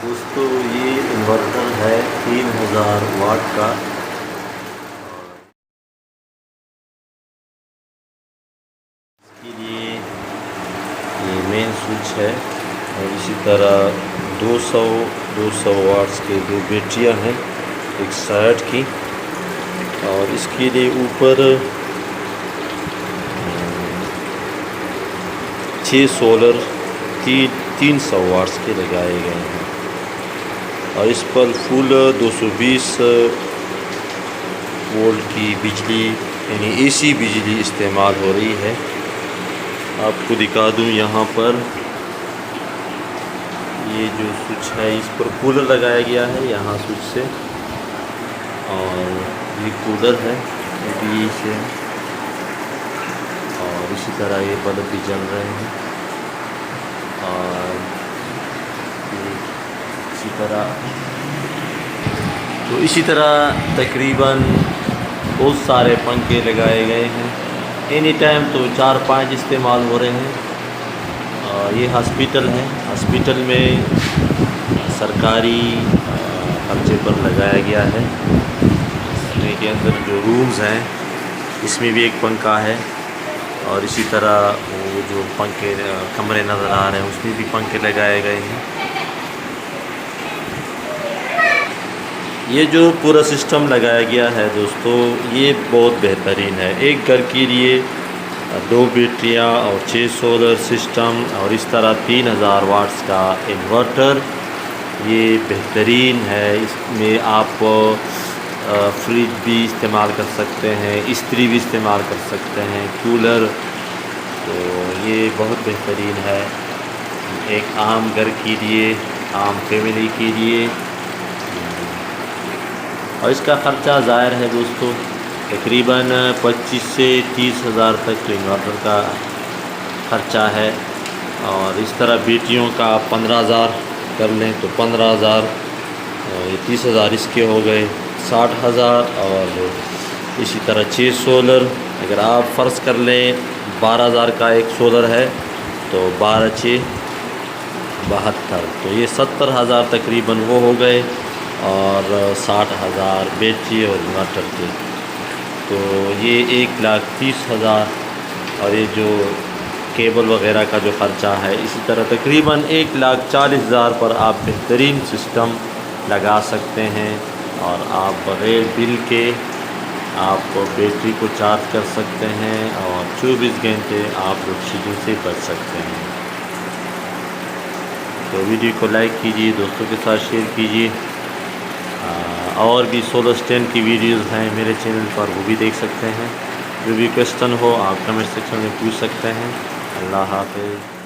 दोस्तों ये इन्वर्टर है 3000 वाट का। इसके लिए ये मेन स्विच है और इसी तरह 200 वाट्स के दो बैटरियां हैं एक साइड की, और इसके लिए ऊपर 6 सोलर 300 वाट्स के लगाए गए हैं, और इस पर फुल 220 वोल्ट की बिजली यानी एसी बिजली इस्तेमाल हो रही है। आपको दिखा दूं यहाँ पर ये जो स्विच है इस पर कूलर लगाया गया है यहाँ स्विच से, और ये कूलर है ये भी से, और इसी तरह ये बल्ब भी जल रहे हैं, और इसी तरह तकरीबन बहुत सारे पंखे लगाए गए हैं। एनी टाइम तो 4-5 इस्तेमाल हो रहे हैं। ये हॉस्पिटल है, हॉस्पिटल में सरकारी खर्चे पर लगाया गया है। इसमें के अंदर जो रूम्स हैं इसमें भी एक पंखा है, और इसी तरह वो जो पंखे कमरे नज़र आ रहे हैं उसमें भी पंखे लगाए गए हैं। ये जो पूरा सिस्टम लगाया गया है दोस्तों ये बहुत बेहतरीन है। एक घर के लिए 2 बैटरियाँ और 6 सोलर सिस्टम और इस तरह 3000 वाट्स का इन्वर्टर, ये बेहतरीन है। इसमें आप फ्रिज भी इस्तेमाल कर सकते हैं, इस्त्री भी इस्तेमाल कर सकते हैं, कूलर, तो ये बहुत बेहतरीन है एक आम घर के लिए, आम फैमिली के लिए। और इसका ख़र्चा ज़ाहिर है दोस्तों तकरीबन 25 से 30 हज़ार तक तो इन्वर्टर का ख़र्चा है, और इस तरह बैटरियों का 15,000 कर लें तो 15,000, ये 30,000 इसके हो गए 60,000, और इसी तरह 6 सोलर अगर आप फ़र्ज़ कर लें 12,000 का एक सोलर है तो 12×6 72, तो ये 70,000 तकरीबन वो हो गए, और 60,000 बैटरी और इन्वर्टर के, तो ये 1,30,000, और ये जो केबल वगैरह का जो ख़र्चा है इसी तरह तकरीबन 1,40,000 पर आप बेहतरीन सिस्टम लगा सकते हैं, और आप बग़ैर बिल के आप बैटरी को चार्ज कर सकते हैं, और 24 घंटे आप लोग चीज़ों से बच सकते हैं। तो वीडियो को लाइक कीजिए, दोस्तों के साथ शेयर कीजिए। और भी सोलर स्टैंड की वीडियोस हैं मेरे चैनल पर, वो भी देख सकते हैं। जो भी क्वेश्चन हो आप कमेंट सेक्शन में पूछ सकते हैं। अल्लाह हाफ़िज़।